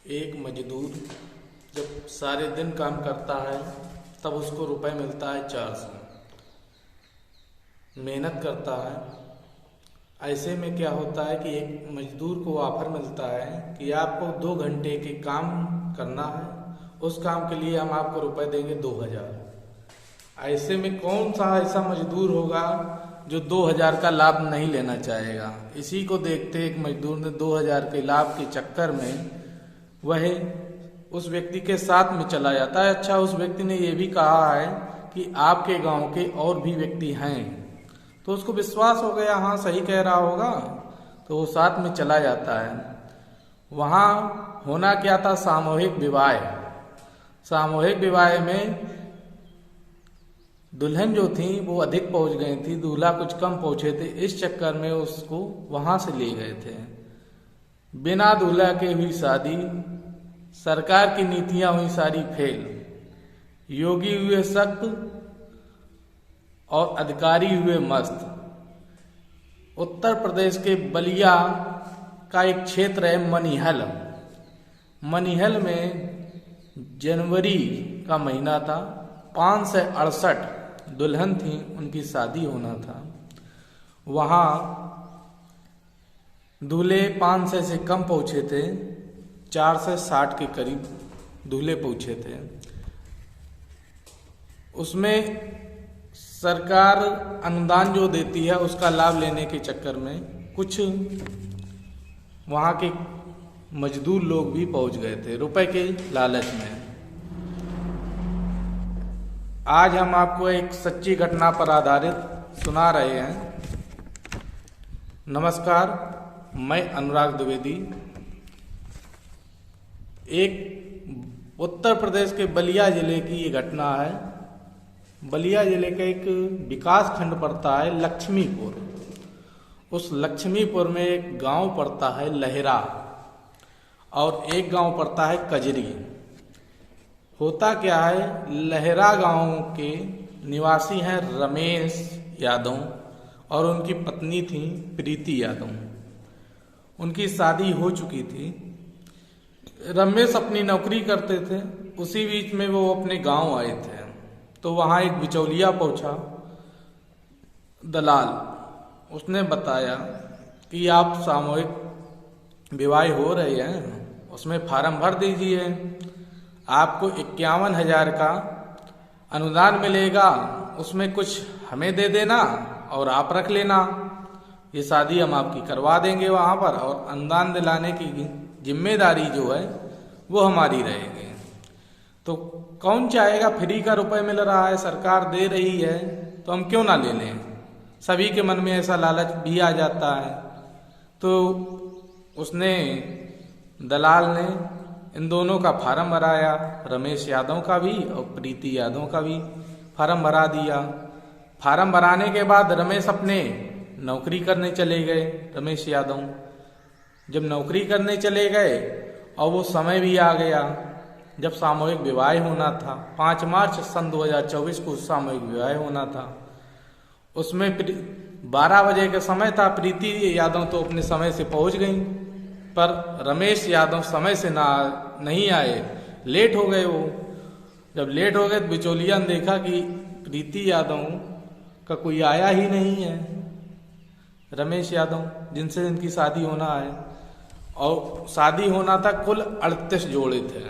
एक मजदूर जब सारे दिन काम करता है तब उसको रुपए मिलता है 400। मेहनत करता है। ऐसे में क्या होता है कि एक मजदूर को ऑफर मिलता है कि आपको 2 घंटे के काम करना है, उस काम के लिए हम आपको रुपए देंगे 2000। ऐसे में कौन सा ऐसा मजदूर होगा जो 2000 का लाभ नहीं लेना चाहेगा। इसी को देखते एक मजदूर ने 2000 के लाभ के चक्कर में वह उस व्यक्ति के साथ में चला जाता है। अच्छा, उस व्यक्ति ने यह भी कहा है कि आपके गांव के और भी व्यक्ति हैं, तो उसको विश्वास हो गया, हाँ सही कह रहा होगा, तो वो साथ में चला जाता है। वहाँ होना क्या था, सामूहिक विवाह। सामूहिक विवाह में दुल्हन जो थी वो अधिक पहुंच गई थी, दूल्हा कुछ कम पहुंचे थे। इस चक्कर में उसको वहां से ले गए थे। बिना दूल्हा के हुई शादी, सरकार की नीतियां हुई सारी फेल, योगी हुए सख्त और अधिकारी हुए मस्त। उत्तर प्रदेश के बलिया का एक क्षेत्र है मनिहल। मनिहल में जनवरी का महीना था, 568 दुल्हन थी, उनकी शादी होना था। वहाँ दूल्हे 500 से कम पहुँचे थे, 460 के करीब दूल्हे पहुँचे थे। उसमें सरकार अनुदान जो देती है उसका लाभ लेने के चक्कर में कुछ वहाँ के मजदूर लोग भी पहुँच गए थे रुपए के लालच में। आज हम आपको एक सच्ची घटना पर आधारित सुना रहे हैं। नमस्कार, मैं अनुराग द्विवेदी। एक उत्तर प्रदेश के बलिया जिले की ये घटना है। बलिया जिले का एक विकास खंड पड़ता है लक्ष्मीपुर। उस लक्ष्मीपुर में एक गांव पड़ता है लहरा और एक गांव पड़ता है कजरी। होता क्या है, लहरा गांव के निवासी हैं रमेश यादव और उनकी पत्नी थी प्रीति यादव। उनकी शादी हो चुकी थी। रमेश अपनी नौकरी करते थे, उसी बीच में वो अपने गांव आए थे। तो वहाँ एक बिचौलिया पहुंचा, दलाल। उसने बताया कि आप सामूहिक विवाह हो रहे हैं, उसमें फार्म भर दीजिए, आपको 51,000 का अनुदान मिलेगा, उसमें कुछ हमें दे देना और आप रख लेना। ये शादी हम आपकी करवा देंगे वहाँ पर, और अनुदान दिलाने की जिम्मेदारी जो है वो हमारी रहेगी। तो कौन चाहेगा, फ्री का रुपए मिल रहा है, सरकार दे रही है, तो हम क्यों ना ले लें। सभी के मन में ऐसा लालच भी आ जाता है। तो उसने, दलाल ने इन दोनों का फार्म भराया, रमेश यादव का भी और प्रीति यादव का भी फार्म भरा दिया। फार्म भराने के बाद रमेश अपने नौकरी करने चले गए। रमेश यादव जब नौकरी करने चले गए और वो समय भी आ गया जब सामूहिक विवाह होना था, 5 मार्च सन 2024 को सामूहिक विवाह होना था। उसमें 12 बजे का समय था। प्रीति यादव तो अपने समय से पहुंच गई, पर रमेश यादव समय से नहीं आए, लेट हो गए। वो जब लेट हो गए तो बिचौलिया ने देखा कि प्रीति यादव का कोई आया ही नहीं है। रमेश यादव जिनसे इनकी शादी होना है, और शादी होना था, कुल 38 जोड़े थे,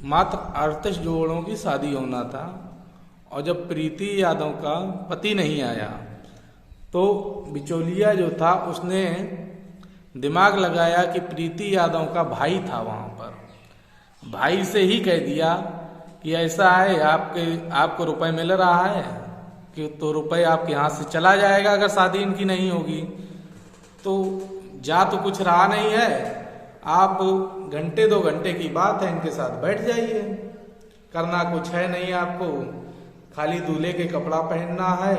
मात्र 38 जोड़ों की शादी होना था। और जब प्रीति यादव का पति नहीं आया तो बिचौलिया जो था उसने दिमाग लगाया कि प्रीति यादव का भाई था वहाँ पर, भाई से ही कह दिया कि ऐसा है, आपको रुपए मिल रहा है कि तो रुपए आपके हाथ से चला जाएगा अगर शादी इनकी नहीं होगी। तो जा तो कुछ रहा नहीं है, आप घंटे 2 घंटे की बात है, इनके साथ बैठ जाइए, करना कुछ है नहीं आपको, खाली दूल्हे के कपड़ा पहनना है,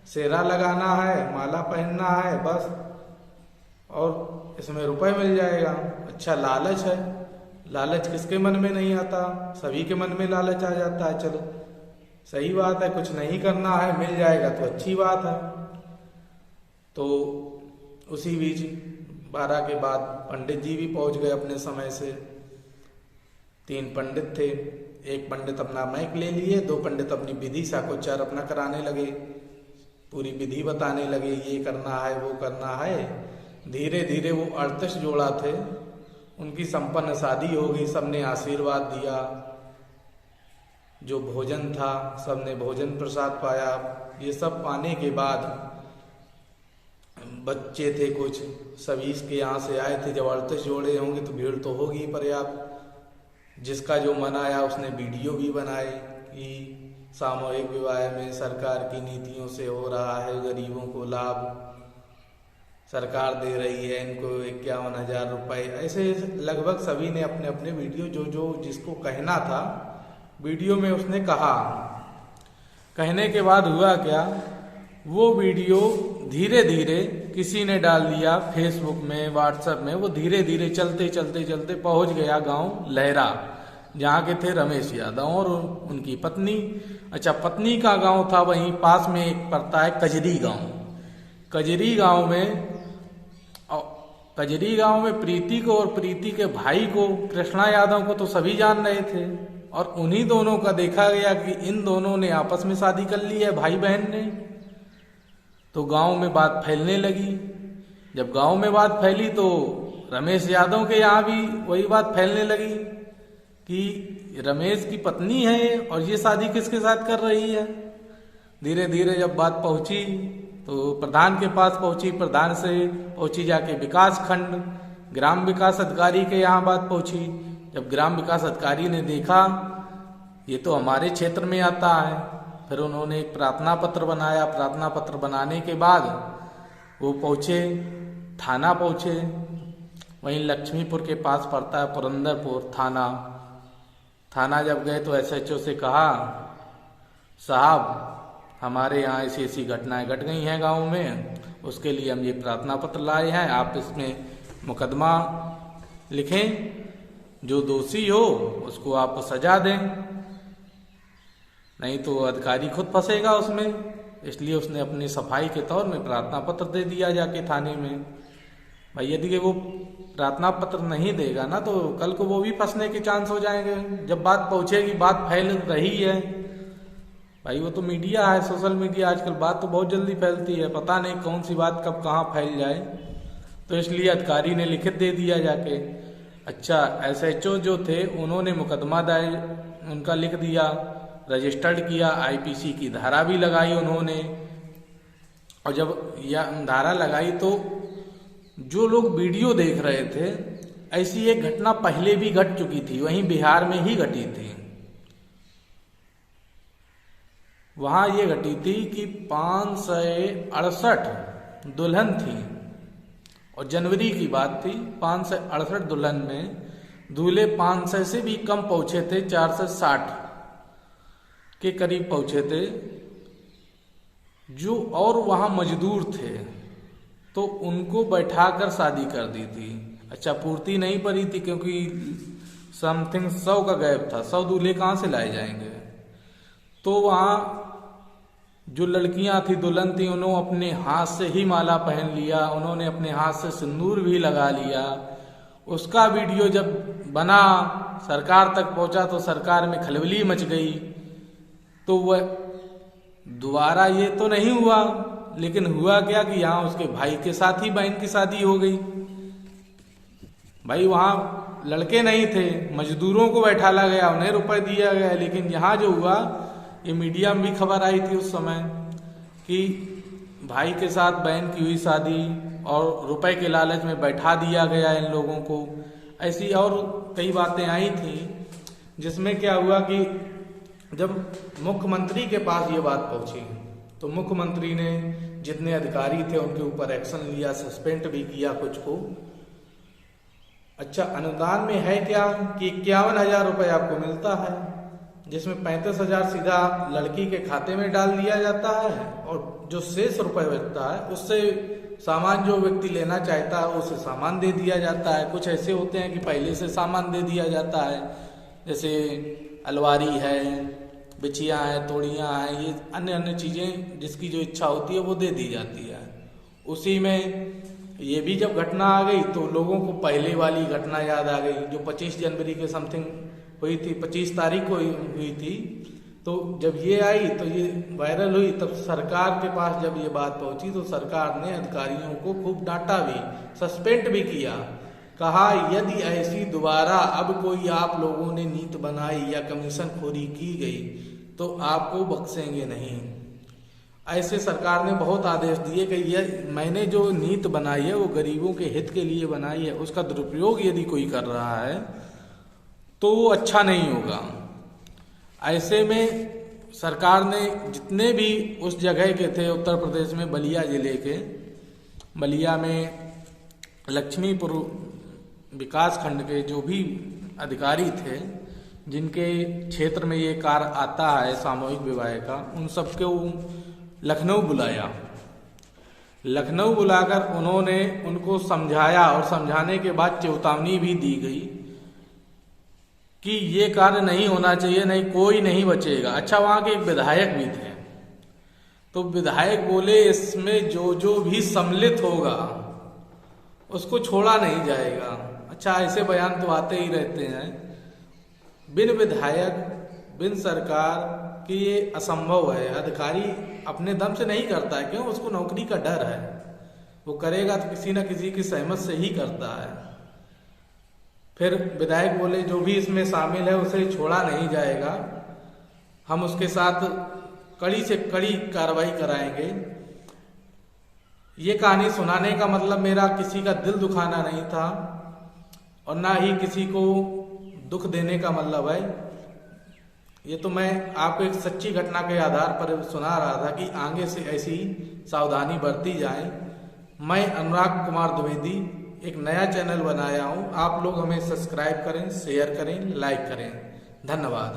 सेहरा लगाना है, माला पहनना है बस, और इसमें रुपए मिल जाएगा। अच्छा, लालच है। लालच किसके मन में नहीं आता, सभी के मन में लालच आ जाता है। चलो सही बात है, कुछ नहीं करना है, मिल जाएगा तो अच्छी बात है। तो उसी बीच 12 के बाद पंडित जी भी पहुंच गए अपने समय से। 3 पंडित थे, एक पंडित अपना माइक ले लिए, 2 पंडित अपनी विधि साकोच्चार अपना कराने लगे, पूरी विधि बताने लगे, ये करना है वो करना है। धीरे धीरे वो 38 जोड़ा थे, उनकी संपन्न शादी हो गई, सबने आशीर्वाद दिया। जो भोजन था सबने भोजन प्रसाद पाया। ये सब पाने के बाद बच्चे थे कुछ, सभी इसके यहाँ से आए थे। जब 38 जोड़े होंगे तो भीड़ तो होगी पर्याप्त। जिसका जो मन आया उसने वीडियो भी बनाए कि सामूहिक विवाह में सरकार की नीतियों से हो रहा है, गरीबों को लाभ सरकार दे रही है, इनको 51,000 रुपये। ऐसे लगभग सभी ने अपने अपने वीडियो जो जो जिसको कहना था वीडियो में उसने कहा। कहने के बाद हुआ क्या, वो वीडियो धीरे धीरे किसी ने डाल दिया फेसबुक में, व्हाट्सएप में। वो धीरे धीरे चलते चलते चलते पहुंच गया गांव लहरा, जहाँ के थे रमेश यादव और उनकी पत्नी। अच्छा, पत्नी का गांव था वहीं पास में एक पड़ता है कजरी गांव। कजरी गांव में प्रीति को और प्रीति के भाई को, कृष्णा यादव को तो सभी जान रहे थे। और उन्हीं दोनों का देखा गया कि इन दोनों ने आपस में शादी कर ली है, भाई बहन ने। तो गांव में बात फैलने लगी। जब गांव में बात फैली तो रमेश यादव के यहाँ भी वही बात फैलने लगी कि रमेश की पत्नी है और ये शादी किसके साथ कर रही है। धीरे धीरे जब बात पहुंची तो प्रधान के पास पहुंची, प्रधान से पहुंची जाके विकास खंड, ग्राम विकास अधिकारी के यहाँ बात पहुंची। जब ग्राम विकास अधिकारी ने देखा ये तो हमारे क्षेत्र में आता है, फिर उन्होंने एक प्रार्थना पत्र बनाया। प्रार्थना पत्र बनाने के बाद वो पहुंचे, थाना पहुंचे। वहीं लक्ष्मीपुर के पास पड़ता है पुरंदरपुर थाना जब गए तो एसएचओ से कहा, साहब हमारे यहाँ ऐसी ऐसी घटनाएं घट गई हैं गांव में, उसके लिए हम ये प्रार्थना पत्र लाए हैं, आप इसमें मुकदमा लिखें, जो दोषी हो उसको आप सजा दें, नहीं तो अधिकारी खुद फंसेगा उसमें। इसलिए उसने अपनी सफाई के तौर में प्रार्थना पत्र दे दिया जाके थाने में। भाई यदि वो प्रार्थना पत्र नहीं देगा ना तो कल को वो भी फंसने के चांस हो जाएंगे। जब बात पहुंचेगी, बात फैल रही है, भाई वो तो मीडिया है, सोशल मीडिया, आजकल बात तो बहुत जल्दी फैलती है, पता नहीं कौन सी बात कब कहाँ फैल जाए। तो इसलिए अधिकारी ने लिखित दे दिया जाके। अच्छा, एसएचओ जो थे उन्होंने मुकदमा दायर उनका लिख दिया, रजिस्टर्ड किया, आईपीसी की धारा भी लगाई उन्होंने। और जब यह धारा लगाई तो जो लोग वीडियो देख रहे थे, ऐसी एक घटना पहले भी घट चुकी थी, वहीं बिहार में ही घटी थी। वहां ये घटी थी कि 568 दुल्हन थी और जनवरी की बात थी। 568 दुल्हन में दूल्हे 500 से भी कम पहुंचे थे, 460 के करीब पहुंचे थे। जो और वहां मजदूर थे तो उनको बैठाकर शादी कर दी थी। अच्छा, पूर्ति नहीं पड़ी थी क्योंकि समथिंग 100 का गैप था, 100 दूल्हे कहाँ से लाए जाएंगे। तो वहाँ जो लड़कियां थी, दुल्हन थी, उन्होंने अपने हाथ से ही माला पहन लिया, उन्होंने अपने हाथ से सिंदूर भी लगा लिया। उसका वीडियो जब बना, सरकार तक पहुंचा तो सरकार में खलबली मच गई। तो वह दोबारा ये तो नहीं हुआ, लेकिन हुआ क्या कि यहाँ उसके भाई के साथ ही बहन की शादी हो गई। भाई वहाँ लड़के नहीं थे, मजदूरों को बैठाला गया, उन्हें रुपए दिया गया। लेकिन यहाँ जो हुआ, ये मीडिया में भी खबर आई थी उस समय कि भाई के साथ बहन की हुई शादी और रुपए के लालच में बैठा दिया गया इन लोगों को। ऐसी और कई बातें आई थी जिसमें क्या हुआ कि जब मुख्यमंत्री के पास ये बात पहुंची तो मुख्यमंत्री ने जितने अधिकारी थे उनके ऊपर एक्शन लिया, सस्पेंड भी किया कुछ को। अच्छा, अनुदान में है क्या कि 51,000 रुपये आपको मिलता है, जिसमें 35,000 सीधा लड़की के खाते में डाल दिया जाता है और जो शेष रुपए बचता है उससे सामान जो व्यक्ति लेना चाहता है उसे सामान दे दिया जाता है। कुछ ऐसे होते हैं कि पहले से सामान दे दिया जाता है, जैसे अलवारी है, बिछिया है, तोड़ियाँ हैं, ये अन्य अन्य चीज़ें जिसकी जो इच्छा होती है वो दे दी जाती है। उसी में ये भी जब घटना आ गई तो लोगों को पहले वाली घटना याद आ गई जो 25 जनवरी के समथिंग हुई थी, 25 तारीख को हुई थी। तो जब ये आई तो ये वायरल हुई, तब सरकार के पास जब ये बात पहुंची तो सरकार ने अधिकारियों को खूब डांटा भी, सस्पेंड भी किया। कहा यदि ऐसी दोबारा अब कोई आप लोगों ने नीति बनाई या कमीशन खोरी की गई तो आपको बख्शेंगे नहीं। ऐसे सरकार ने बहुत आदेश दिए कि ये मैंने जो नीति बनाई है वो गरीबों के हित के लिए बनाई है, उसका दुरुपयोग यदि कोई कर रहा है तो वो अच्छा नहीं होगा। ऐसे में सरकार ने जितने भी उस जगह के थे, उत्तर प्रदेश में बलिया जिले के, बलिया में लक्ष्मीपुर विकास खंड के जो भी अधिकारी थे जिनके क्षेत्र में ये कार्य आता है सामूहिक विवाह का, उन सबको लखनऊ बुलाया। लखनऊ बुलाकर उन्होंने उनको समझाया और समझाने के बाद चेतावनी भी दी गई कि ये कार्य नहीं होना चाहिए, नहीं कोई नहीं बचेगा। अच्छा, वहां के एक विधायक भी थे, तो विधायक बोले इसमें जो जो भी सम्मिलित होगा उसको छोड़ा नहीं जाएगा। अच्छा, ऐसे बयान तो आते ही रहते हैं। बिन विधायक बिन सरकार कि ये असंभव है, अधिकारी अपने दम से नहीं करता है। क्यों? उसको नौकरी का डर है, वो करेगा तो किसी न किसी की सहमत से ही करता है। फिर विधायक बोले जो भी इसमें शामिल है उसे छोड़ा नहीं जाएगा, हम उसके साथ कड़ी से कड़ी कार्रवाई कराएंगे। ये कहानी सुनाने का मतलब मेरा किसी का दिल दुखाना नहीं था और ना ही किसी को दुख देने का मतलब है। ये तो मैं आपको एक सच्ची घटना के आधार पर सुना रहा था कि आगे से ऐसी सावधानी बरती जाए। मैं अनुराग कुमार द्विवेदी एक नया चैनल बनाया हूँ, आप लोग हमें सब्सक्राइब करें, शेयर करें, लाइक करें। धन्यवाद।